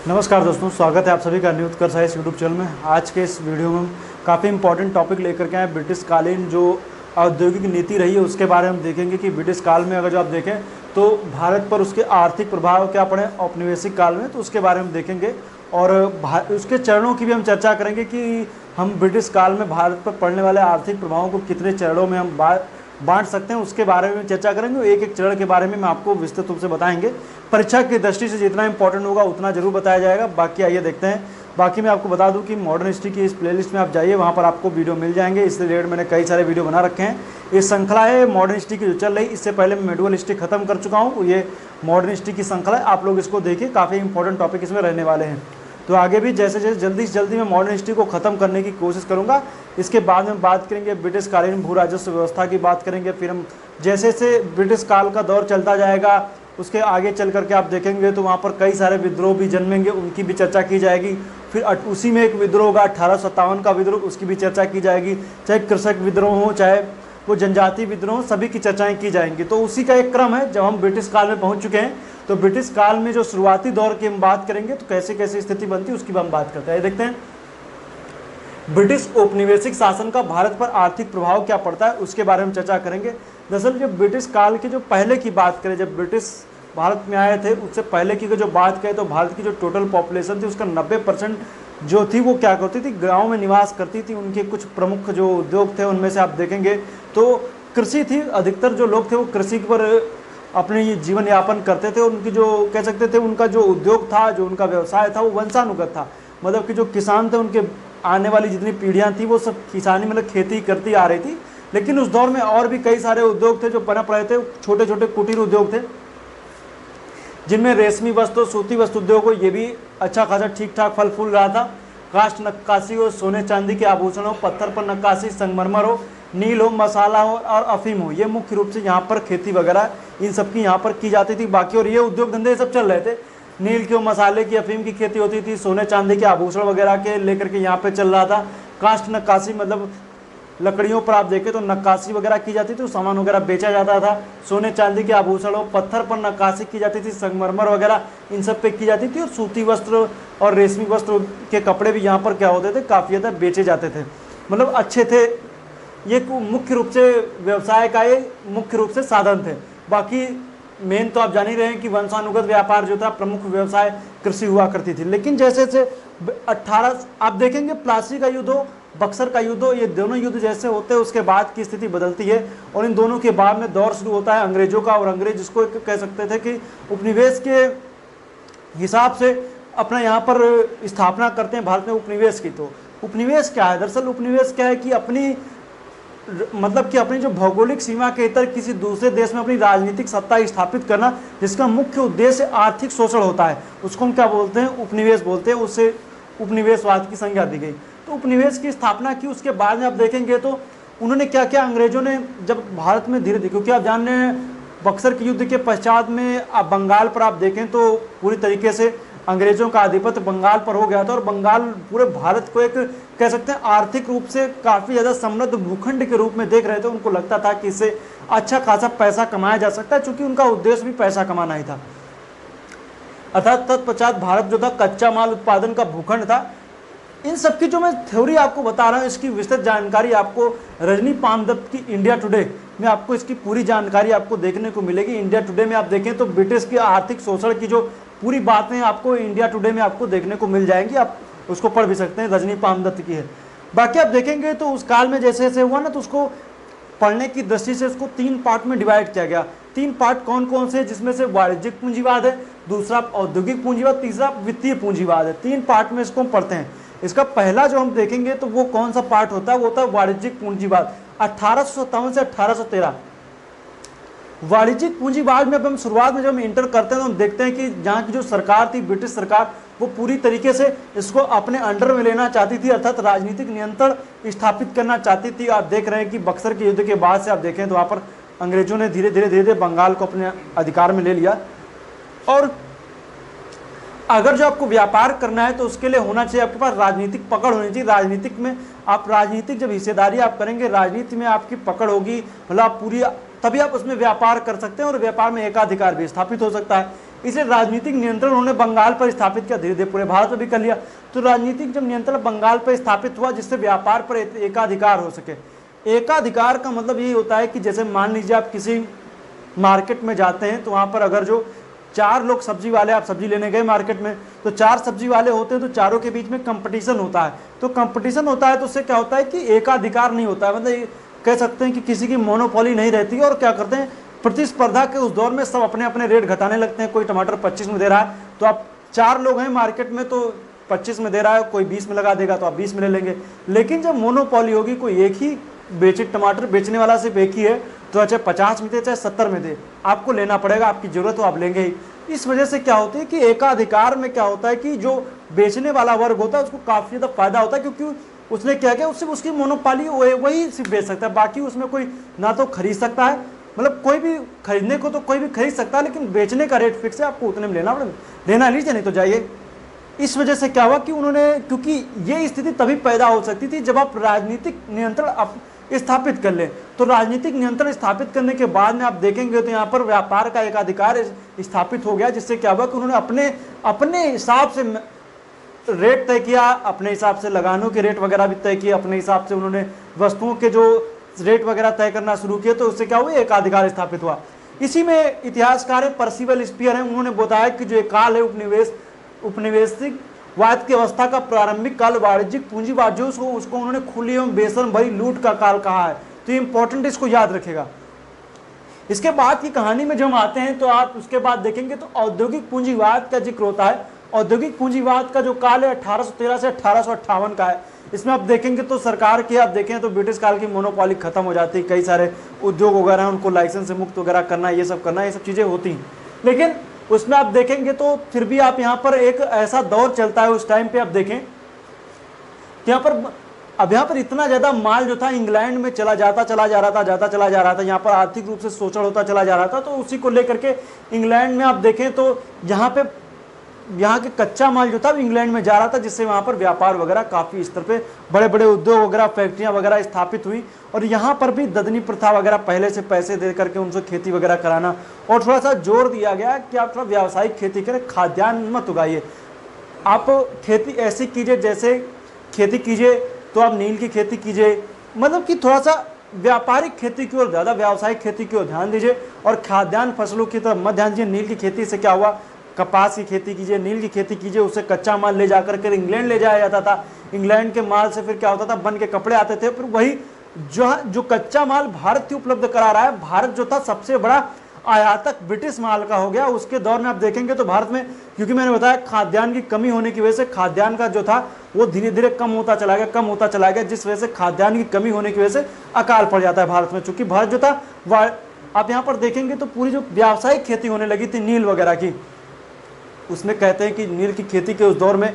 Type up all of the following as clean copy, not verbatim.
नमस्कार दोस्तों, स्वागत है आप सभी का न्यू उत्कर्ष इस यूट्यूब चैनल में। आज के इस वीडियो में काफ़ी इंपॉर्टेंट टॉपिक लेकर के आए। ब्रिटिश कालीन जो औद्योगिक नीति रही है उसके बारे में हम देखेंगे कि ब्रिटिश काल में अगर जो आप देखें तो भारत पर उसके आर्थिक प्रभाव क्या पड़े औपनिवेशिक काल में, तो उसके बारे में देखेंगे और उसके चरणों की भी हम चर्चा करेंगे कि हम ब्रिटिश काल में भारत पर पड़ने वाले आर्थिक प्रभावों को कितने चरणों में हम बांट सकते हैं, उसके बारे में चर्चा करेंगे। एक एक चरण के बारे में आपको विस्तृत रूप से बताएंगे। परीक्षा की दृष्टि से जितना इंपॉर्टेंट होगा उतना जरूर बताया जाएगा। बाकी आइए देखते हैं। बाकी मैं आपको बता दूं कि मॉडर्न हिस्ट्री की इस प्लेलिस्ट में आप जाइए, वहाँ पर आपको वीडियो मिल जाएंगे। इससे रिलेटेड मैंने कई सारे वीडियो बना रखे हैं। ये श्रृंखला है मॉडर्न हिस्ट्री की जो चल रही। इससे पहले मैं मेडुअल हिस्ट्री खत्म कर चुका हूँ। ये मॉडर्न हिस्ट्री की श्रृंखला है, आप लोग इसको देखिए, काफ़ी इंपॉर्टेंट टॉपिक इसमें रहने वाले हैं। तो आगे भी जैसे जैसे जल्दी से जल्दी मैं मॉडर्न हिस्ट्री को ख़त्म करने की कोशिश करूंगा। इसके बाद में बात करेंगे ब्रिटिश कालीन भू राजस्व व्यवस्था की बात करेंगे। फिर हम जैसे जैसे ब्रिटिश काल का दौर चलता जाएगा उसके आगे चल करके आप देखेंगे तो वहाँ पर कई सारे विद्रोह भी जन्मेंगे, उनकी भी चर्चा की जाएगी। फिर उसी में एक विद्रोह होगा 1857 का विद्रोह, उसकी भी चर्चा की जाएगी। चाहे कृषक विद्रोह हो चाहे वो जनजाति विद्रोह, सभी की चर्चाएँ की जाएंगी। तो उसी का एक क्रम है। जब हम ब्रिटिश काल में पहुँच चुके हैं तो ब्रिटिश काल में जो शुरुआती दौर की हम बात करेंगे तो कैसे कैसे स्थिति बनती है उसकी भी हम बात करते हैं। देखते हैं ब्रिटिश औपनिवेशिक शासन का भारत पर आर्थिक प्रभाव क्या पड़ता है, उसके बारे में चर्चा करेंगे। दरअसल जब ब्रिटिश काल के जो पहले की बात करें, जब ब्रिटिश भारत में आए थे उससे पहले की जो बात करें तो भारत की जो टोटल पॉपुलेशन थी उसका 90% जो थी वो क्या करती थी, गाँव में निवास करती थी। उनके कुछ प्रमुख जो उद्योग थे उनमें से आप देखेंगे तो कृषि थी। अधिकतर जो लोग थे वो कृषि पर अपने ये जीवन यापन करते थे। उनकी जो कह सकते थे उनका जो उद्योग था, जो उनका व्यवसाय था वो वंशानुगत था। मतलब कि जो किसान थे उनके आने वाली जितनी पीढ़ियां थी वो सब किसानी मतलब खेती करती आ रही थी। लेकिन उस दौर में और भी कई सारे उद्योग थे जो पनप रहे थे। छोटे छोटे कुटीर उद्योग थे जिनमें रेशमी वस्त्र, सूती वस्त्र उद्योग हो, ये भी अच्छा खासा ठीक ठाक फल फूल रहा था। काष्ठ नक्काशी हो, सोने चांदी के आभूषण हो, पत्थर पर नक्काशी, संगमरमर हो, नील हो, मसाला हो और अफीम हो, ये मुख्य रूप से यहाँ पर खेती वगैरह इन सब की यहाँ पर की जाती थी। बाकी और ये उद्योग धंधे सब चल रहे थे। नील के, मसाले की, अफीम की खेती होती थी। सोने चांदी के आभूषण वगैरह के लेकर के यहाँ पे चल रहा था। काष्ठ नक्काशी मतलब लकड़ियों पर आप देखें तो नक्काशी वगैरह की जाती थी, सामान वगैरह बेचा जाता था। सोने चांदी के आभूषण हो, पत्थर पर नक्काशी की जाती थी, संगमरमर वगैरह इन सब पे की जाती थी। और सूती वस्त्र और रेशमी वस्त्र के कपड़े भी यहाँ पर क्या होते थे, काफ़ी ज़्यादा बेचे जाते थे, मतलब अच्छे थे। ये मुख्य रूप से व्यवसाय का ये मुख्य रूप से साधन थे। बाकी मेन तो आप जान ही रहे हैं कि वंशानुगत व्यापार जो था, प्रमुख व्यवसाय कृषि हुआ करती थी। लेकिन जैसे जैसे 18 आप देखेंगे प्लासी का युद्ध हो, बक्सर का युद्ध हो, ये दोनों युद्ध जैसे होते हैं उसके बाद की स्थिति बदलती है और इन दोनों के बाद में दौर शुरू होता है अंग्रेजों का। और अंग्रेज जिसको कह सकते थे कि उपनिवेश के हिसाब से अपना यहाँ पर स्थापना करते हैं भारत में उपनिवेश की। तो उपनिवेश क्या है, दरअसल उपनिवेश क्या है कि अपनी मतलब कि अपनी जो भौगोलिक सीमा के इतर किसी दूसरे देश में अपनी राजनीतिक सत्ता स्थापित करना, जिसका मुख्य उद्देश्य आर्थिक शोषण होता है, उसको हम क्या बोलते हैं, उपनिवेश बोलते हैं। उससे उपनिवेशवाद की संज्ञा दी गई। तो उपनिवेश की स्थापना की। उसके बाद में आप देखेंगे तो उन्होंने क्या क्या, अंग्रेजों ने जब भारत में धीरे धीरे, क्योंकि आप जान रहे हैं बक्सर के युद्ध के पश्चात में आप बंगाल पर आप देखें तो पूरी तरीके से अंग्रेजों का आधिपत्य बंगाल पर हो गया था और बंगाल पूरे भारत को एक कह सकते हैं आर्थिक रूप से काफ़ी ज़्यादा समृद्ध भूखंड के रूप में देख रहे थे। उनको लगता था कि इससे अच्छा खासा पैसा कमाया जा सकता है, चूँकि उनका उद्देश्य भी पैसा कमाना ही था। अर्थात तत्पश्चात भारत जो था कच्चा माल उत्पादन का भूखंड था। इन सब की जो मैं थ्योरी आपको बता रहा हूँ इसकी विस्तृत जानकारी आपको रजनी पामदत्त की इंडिया टुडे में आपको इसकी पूरी जानकारी आपको देखने को मिलेगी। इंडिया टुडे में आप देखें तो ब्रिटिश के आर्थिक शोषण की जो पूरी बातें आपको इंडिया टुडे में आपको देखने को मिल जाएंगी। आप उसको पढ़ भी सकते हैं, रजनी पामदत्त की है। बाकी आप देखेंगे तो उस काल में जैसे जैसे हुआ ना तो उसको पढ़ने की दृष्टि से उसको 3 पार्ट में डिवाइड किया गया। 3 पार्ट कौन कौन से, जिसमें से वाणिज्यिक पूंजीवाद है, दूसरा औद्योगिक पूंजीवाद, तीसरा वित्तीय पूंजीवाद है। 3 पार्ट में इसको हम पढ़ते हैं। इसका पहला जो हम देखेंगे तो वो कौन सा पार्ट होता है, वो होता है वाणिज्यिक पूंजीवाद। 1857 से 1813 वाणिज्यिक पूंजीवाद में अब हम शुरुआत में जब हम इंटर करते हैं तो हम देखते हैं कि जहाँ की जो सरकार थी, ब्रिटिश सरकार, वो पूरी तरीके से इसको अपने अंडर में लेना चाहती थी, अर्थात राजनीतिक नियंत्रण स्थापित करना चाहती थी। आप देख रहे हैं कि बक्सर के युद्ध के बाद से आप देखें तो वहाँ पर अंग्रेजों ने धीरे धीरे बंगाल को अपने अधिकार में ले लिया। और अगर जो आपको व्यापार करना है तो उसके लिए होना चाहिए आपके पास राजनीतिक पकड़ होनी चाहिए। राजनीतिक में आप राजनीतिक जब हिस्सेदारी आप करेंगे, राजनीति में आपकी पकड़ होगी, मतलब आप पूरी, तभी आप उसमें व्यापार कर सकते हैं और व्यापार में एकाधिकार भी स्थापित हो सकता है। इसलिए राजनीतिक नियंत्रण उन्होंने बंगाल पर स्थापित किया, धीरे धीरे पूरे भारत में भी कर लिया। तो राजनीतिक जब नियंत्रण बंगाल पर स्थापित हुआ जिससे व्यापार पर एकाधिकार हो सके। एकाधिकार का मतलब यही होता है कि जैसे मान लीजिए आप किसी मार्केट में जाते हैं तो वहाँ पर अगर जो 4 लोग सब्जी वाले, आप सब्जी लेने गए मार्केट में तो 4 सब्जी वाले होते हैं तो चारों के बीच में कंपटीशन होता है। तो कंपटीशन होता है तो उससे क्या होता है कि एकाधिकार नहीं होता है, मतलब कह सकते हैं कि किसी की मोनोपोली नहीं रहती है। और क्या करते हैं, प्रतिस्पर्धा के उस दौर में सब अपने अपने रेट घटाने लगते हैं। कोई टमाटर 25 में दे रहा है तो आप 4 लोग हैं मार्केट में तो 25 में दे रहा है, कोई 20 में लगा देगा तो आप 20 में ले लेंगे। लेकिन जब मोनोपोली होगी, कोई एक ही टमाटर बेचने वाला सिर्फ एक ही है तो चाहे 50 में दे चाहे 70 में दे, आपको लेना पड़ेगा, आपकी जरूरत हो आप लेंगे ही। इस वजह से क्या होती है कि एकाधिकार में क्या होता है कि जो बेचने वाला वर्ग होता है उसको काफी ज्यादा फायदा होता है, क्योंकि उसने क्या किया, उससे उसकी मोनोपोली वही सिर्फ बेच सकता है, बाकी उसमें कोई ना तो खरीद सकता है, मतलब कोई भी खरीदने को तो कोई भी खरीद सकता है लेकिन बेचने का रेट फिक्स है, आपको उतने में लेना पड़ेगा, लेना लीजिए नहीं तो जाइए। इस वजह से क्या हुआ कि उन्होंने, क्योंकि ये स्थिति तभी पैदा हो सकती थी जब आप राजनीतिक नियंत्रण स्थापित कर ले। तो राजनीतिक नियंत्रण स्थापित करने के बाद में आप देखेंगे तो यहाँ पर व्यापार का एकाधिकार स्थापित हो गया, जिससे क्या हुआ कि उन्होंने अपने हिसाब से रेट तय किया, अपने हिसाब से लगानों के रेट वगैरह भी तय किए, अपने हिसाब से उन्होंने वस्तुओं के जो रेट वगैरह तय करना शुरू किए। तो उससे क्या हुआ, एकाधिकार स्थापित हुआ। इसी में इतिहासकार पर्सिवल स्पीयर हैं, उन्होंने बताया कि जो एक काल है उपनिवेशिक वाद की अवस्था का प्रारंभिक काल वाणिज्यिक पूंजीवाद जो उसको उन्होंने खुली एवं बेशर्म भरी लूट का काल कहा है। तो ये इंपॉर्टेंट, इसको याद रखेगा। इसके बाद की कहानी में जब हम आते हैं तो आप उसके बाद देखेंगे तो औद्योगिक पूंजीवाद का जिक्र होता है। औद्योगिक पूंजीवाद का जो काल है 1813 से 1858 का है। इसमें आप देखेंगे तो सरकार की आप देखें तो ब्रिटिश काल की मोनोपोली खत्म हो जाती है, कई सारे उद्योग वगैरह उनको लाइसेंस से मुक्त वगैरह करना, ये सब करना, ये सब चीज़ें होती हैं। लेकिन उसमें आप देखेंगे तो फिर भी आप यहाँ पर एक ऐसा दौर चलता है उस टाइम पे, आप देखें कि यहाँ पर इतना ज़्यादा माल जो था इंग्लैंड में चला जा रहा था, यहाँ पर आर्थिक रूप से शोषण होता चला जा रहा था। तो उसी को लेकर के इंग्लैंड में आप देखें तो यहाँ के कच्चा माल जो था इंग्लैंड में जा रहा था, जिससे वहाँ पर व्यापार वगैरह काफ़ी स्तर पे बड़े बड़े उद्योग वगैरह, फैक्ट्रियाँ वगैरह स्थापित हुई। और यहाँ पर भी ददनी प्रथा वगैरह, पहले से पैसे दे करके उनसे खेती वगैरह कराना, और थोड़ा सा जोर दिया गया कि आप थोड़ा व्यावसायिक खेती करें, खाद्यान्न मत उगाइए, आप खेती ऐसी कीजिए जैसे खेती कीजिए तो आप नील की खेती कीजिए, मतलब कि थोड़ा सा व्यापारिक खेती की ओर, ज़्यादा व्यावसायिक खेती की ओर ध्यान दीजिए और खाद्यान्न फसलों की तरफ मत ध्यान दीजिए। नील की खेती से क्या हुआ, कपास की खेती कीजिए, नील की खेती कीजिए, उससे कच्चा माल ले जाकर के इंग्लैंड ले जाया जाता था। इंग्लैंड के माल से फिर क्या होता था, बन के कपड़े आते थे। फिर वही जो कच्चा माल भारत ही उपलब्ध करा रहा है, भारत जो था सबसे बड़ा आयातक ब्रिटिश माल का हो गया। उसके दौर में आप देखेंगे तो भारत में, क्योंकि मैंने बताया खाद्यान्न की कमी होने की वजह से खाद्यान्न का जो था वो धीरे धीरे कम होता चला गया, जिस वजह से खाद्यान्न की कमी होने की वजह से अकाल पड़ जाता है भारत में। चूंकि भारत जो था आप यहाँ पर देखेंगे तो पूरी जो व्यावसायिक खेती होने लगी थी नील वगैरह की, उसमें कहते हैं कि नील की खेती के उस दौर में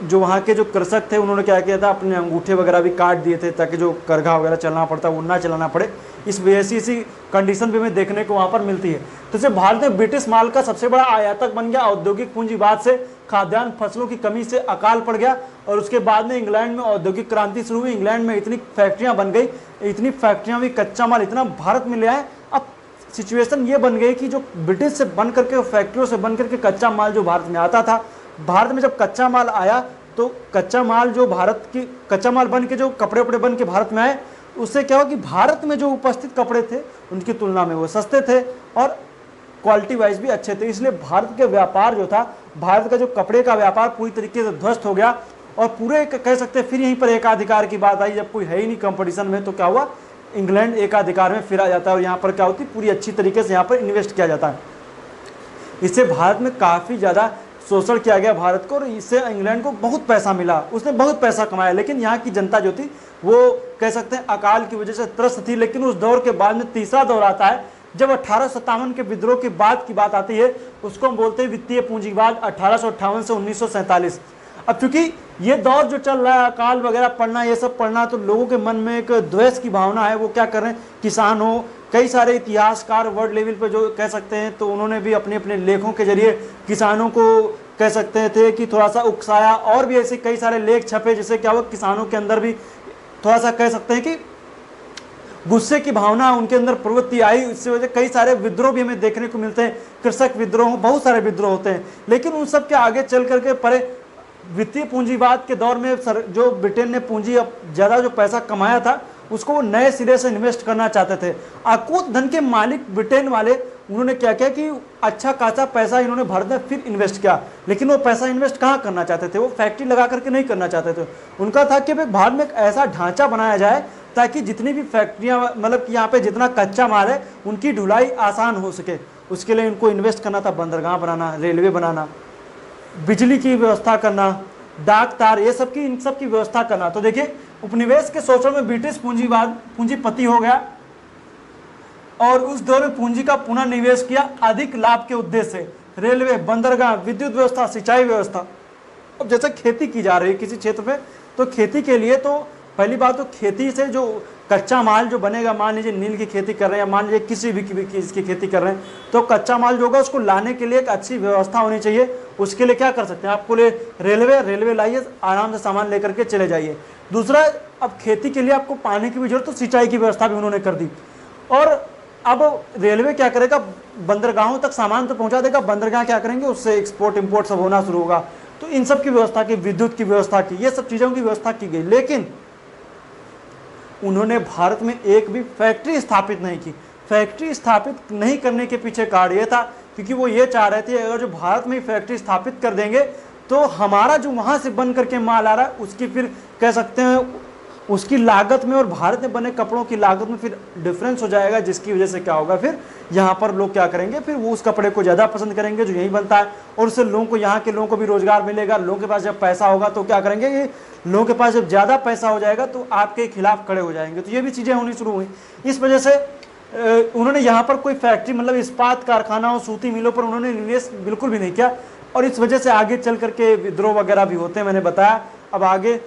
जो वहाँ के जो कृषक थे उन्होंने क्या किया था, अपने अंगूठे वगैरह भी काट दिए थे ताकि जो करघा वगैरह चलना पड़ता वो ना चलाना पड़े। इस वजह से इसी कंडीशन भी हमें देखने को वहाँ पर मिलती है। तो इससे भारत में ब्रिटिश माल का सबसे बड़ा आयातक बन गया। औद्योगिक पूंजीवाद से खाद्यान्न फसलों की कमी से अकाल पड़ गया और उसके बाद में इंग्लैंड में औद्योगिक क्रांति शुरू हुई। इंग्लैंड में इतनी फैक्ट्रियाँ बन गई, इतनी फैक्ट्रियाँ भी, कच्चा माल इतना भारत में ले आए। अब सिचुएशन ये बन गई कि जो ब्रिटिश से बन करके, फैक्ट्रियों से बन करके कच्चा माल जो भारत में आता था, भारत में जब कच्चा माल आया तो कच्चा माल बन के जो कपड़े वपड़े बन के भारत में आए, उससे क्या हुआ कि भारत में जो उपस्थित कपड़े थे उनकी तुलना में वो सस्ते थे और क्वालिटी वाइज भी अच्छे थे। इसलिए भारत के व्यापार जो था, भारत का जो कपड़े का व्यापार पूरी तरीके से ध्वस्त हो गया और पूरे कह सकते हैं। फिर यहीं पर एकाधिकार की बात आई, जब कोई है ही नहीं कंपटीशन में तो क्या हुआ, इंग्लैंड एकाधिकार में फिर आ जाता है और यहाँ पर क्या होती है, पूरी अच्छी तरीके से यहाँ पर इन्वेस्ट किया जाता है। इससे भारत में काफ़ी ज़्यादा शोषण किया गया भारत को और इससे इंग्लैंड को बहुत पैसा मिला, उसने बहुत पैसा कमाया। लेकिन यहाँ की जनता जो थी वो कह सकते हैं अकाल की वजह से त्रस्त थी। लेकिन उस दौर के बाद में तीसरा दौर आता है, जब 1857 के विद्रोह के बाद की बात आती है, उसको हम बोलते हैं वित्तीय पूंजीवाद, 1858 से 1947। अब चूंकि ये दौर जो चल रहा है, अकाल वगैरह पड़ना, ये सब पड़ना, तो लोगों के मन में एक द्वेष की भावना है। वो क्या कर रहे हैं, किसान हो, कई सारे इतिहासकार वर्ल्ड लेवल पे जो कह सकते हैं, तो उन्होंने भी अपने अपने लेखों के जरिए किसानों को कह सकते थे कि थोड़ा सा उकसाया। और भी ऐसे कई सारे लेख छपे जिससे क्या हुआ, किसानों के अंदर भी थोड़ा सा कह सकते हैं कि गुस्से की भावना उनके अंदर प्रवृत्ति आई, इससे वजह कई सारे विद्रोह भी हमें देखने को मिलते हैं, कृषक विद्रोह, बहुत सारे विद्रोह होते हैं। लेकिन उन सब के आगे चल करके परे वित्तीय पूंजीवाद के दौर में जो ब्रिटेन ने पूंजी ज़्यादा जो पैसा कमाया था उसको वो नए सिरे से इन्वेस्ट करना चाहते थे। अकूत धन के मालिक ब्रिटेन वाले, उन्होंने क्या किया कि अच्छा खासा पैसा इन्होंने भारत में फिर इन्वेस्ट किया। लेकिन वो पैसा इन्वेस्ट कहाँ करना चाहते थे, वो फैक्ट्री लगा करके नहीं करना चाहते थे। उनका था कि भाई भारत में एक ऐसा ढांचा बनाया जाए ताकि जितनी भी फैक्ट्रियाँ, मतलब कि यहाँ पे जितना कच्चा माल है उनकी ढुलाई आसान हो सके। उसके लिए उनको इन्वेस्ट करना था, बंदरगाह बनाना, रेलवे बनाना, बिजली की व्यवस्था करना, डाक तार, ये सब की इन सब की व्यवस्था करना। तो देखिए उपनिवेश के शोषण में ब्रिटिश पूंजीपति हो गया और उस दौर में पूंजी का पुनः निवेश किया अधिक लाभ के उद्देश्य से। रेलवे, बंदरगाह, विद्युत व्यवस्था, सिंचाई व्यवस्था। अब जैसे खेती की जा रही है किसी क्षेत्र में, तो खेती के लिए तो पहली बात तो खेती से जो कच्चा माल जो बनेगा, मान लीजिए नील की खेती कर रहे हैं या मान लीजिए किसी भी इसकी खेती कर रहे हैं, तो कच्चा माल जो होगा उसको लाने के लिए एक अच्छी व्यवस्था होनी चाहिए। उसके लिए क्या कर सकते हैं, आपको ले रेलवे लाइए, आराम से सामान लेकर के चले जाइए। दूसरा, अब खेती के लिए आपको पानी की भी जरूरत, तो सिंचाई की व्यवस्था भी उन्होंने कर दी। और अब रेलवे क्या करेगा, बंदरगाहों तक सामान तो पहुंचा देगा, बंदरगाह क्या करेंगे, उससे एक्सपोर्ट इंपोर्ट सब होना शुरू होगा। तो इन सब की व्यवस्था की, विद्युत की व्यवस्था की, ये सब चीज़ों की व्यवस्था की गई। लेकिन उन्होंने भारत में एक भी फैक्ट्री स्थापित नहीं की। फैक्ट्री स्थापित नहीं करने के पीछे कारण ये था क्योंकि वो ये चाह रहे थे अगर जो भारत में फैक्ट्री स्थापित कर देंगे तो हमारा जो वहाँ से बन करके माल आ रहा है उसकी फिर कह सकते हैं उसकी लागत में और भारत में बने कपड़ों की लागत में फिर डिफरेंस हो जाएगा, जिसकी वजह से क्या होगा, फिर यहाँ पर लोग क्या करेंगे, फिर वो उस कपड़े को ज़्यादा पसंद करेंगे जो यहीं बनता है और उससे लोगों को, यहाँ के लोगों को भी रोजगार मिलेगा। लोगों के पास जब पैसा होगा तो क्या करेंगे, ये लोगों के पास जब ज़्यादा पैसा हो जाएगा तो आपके खिलाफ खड़े हो जाएंगे। तो ये भी चीज़ें होनी शुरू हुई। इस वजह से उन्होंने यहाँ पर कोई फैक्ट्री, मतलब इस्पात कारखानाओं, सूती मिलों पर उन्होंने निवेश बिल्कुल भी नहीं किया और इस वजह से आगे चल करके विद्रोह वगैरह भी होते हैं, मैंने बताया। अब आगे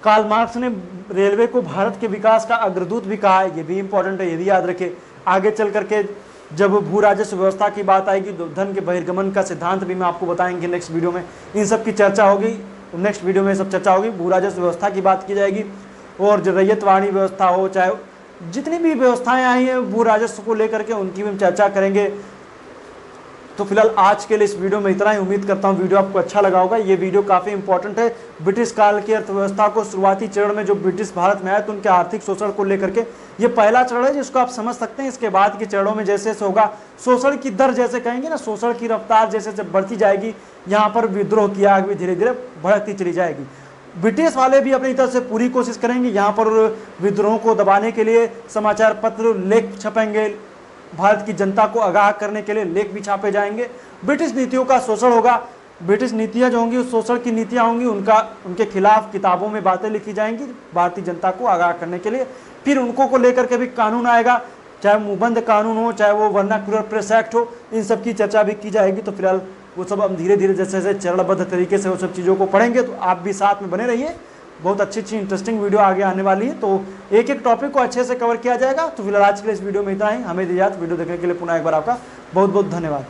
कार्ल मार्क्स ने रेलवे को भारत के विकास का अग्रदूत भी कहा है, ये भी इंपॉर्टेंट है, ये भी याद रखें। आगे चल करके जब भू राजस्व व्यवस्था की बात आएगी, धन के बहिर्गमन का सिद्धांत भी मैं आपको बताएंगे नेक्स्ट वीडियो में, इन सब की चर्चा होगी। नेक्स्ट वीडियो में सब चर्चा होगी, भू राजस्व व्यवस्था की बात की जाएगी और जो रैयतवाणी व्यवस्था हो, चाहे जितनी भी व्यवस्थाएं आई हैं भू राजस्व को लेकर के, उनकी भी हम चर्चा करेंगे। तो फिलहाल आज के लिए इस वीडियो में इतना ही। उम्मीद करता हूँ वीडियो आपको अच्छा लगा होगा। ये वीडियो काफ़ी इंपॉर्टेंट है। ब्रिटिश काल की अर्थव्यवस्था को शुरुआती चरण में जो ब्रिटिश भारत में आए तो उनके आर्थिक शोषण को लेकर के ये पहला चरण है जिसको आप समझ सकते हैं। इसके बाद के चरणों में जैसे जैसे होगा, शोषण की दर जैसे कहेंगे ना, शोषण की रफ्तार जैसे जब बढ़ती जाएगी, यहाँ पर विद्रोह की आग भी धीरे धीरे बढ़ती चली जाएगी। ब्रिटिश वाले भी अपनी तरफ से पूरी कोशिश करेंगे, यहाँ पर विद्रोह को दबाने के लिए समाचार पत्र, लेख छपेंगे, भारत की जनता को आगाह करने के लिए लेख भी छापे जाएंगे। ब्रिटिश नीतियों का शोषण होगा, ब्रिटिश नीतियां जो होंगी, उस शोषण की नीतियां होंगी, उनके खिलाफ किताबों में बातें लिखी जाएंगी भारतीय जनता को आगाह करने के लिए। फिर उनको को लेकर के भी कानून आएगा, चाहे मुबंद कानून हो, चाहे वो वर्नाक्युलर प्रेस एक्ट हो, इन सब की चर्चा भी की जाएगी। तो फिलहाल वो सब हम धीरे धीरे जैसे जैसे चरणबद्ध तरीके से वो सब चीज़ों को पढ़ेंगे। तो आप भी साथ में बने रहिए, बहुत अच्छी अच्छी इंटरेस्टिंग वीडियो आगे आने वाली है। तो एक एक टॉपिक को अच्छे से कवर किया जाएगा। तो फिलहाल आज के लिए इस वीडियो में इतना ही। हमें दीजिए, वीडियो देखने के लिए पुनः एक बार आपका बहुत बहुत धन्यवाद।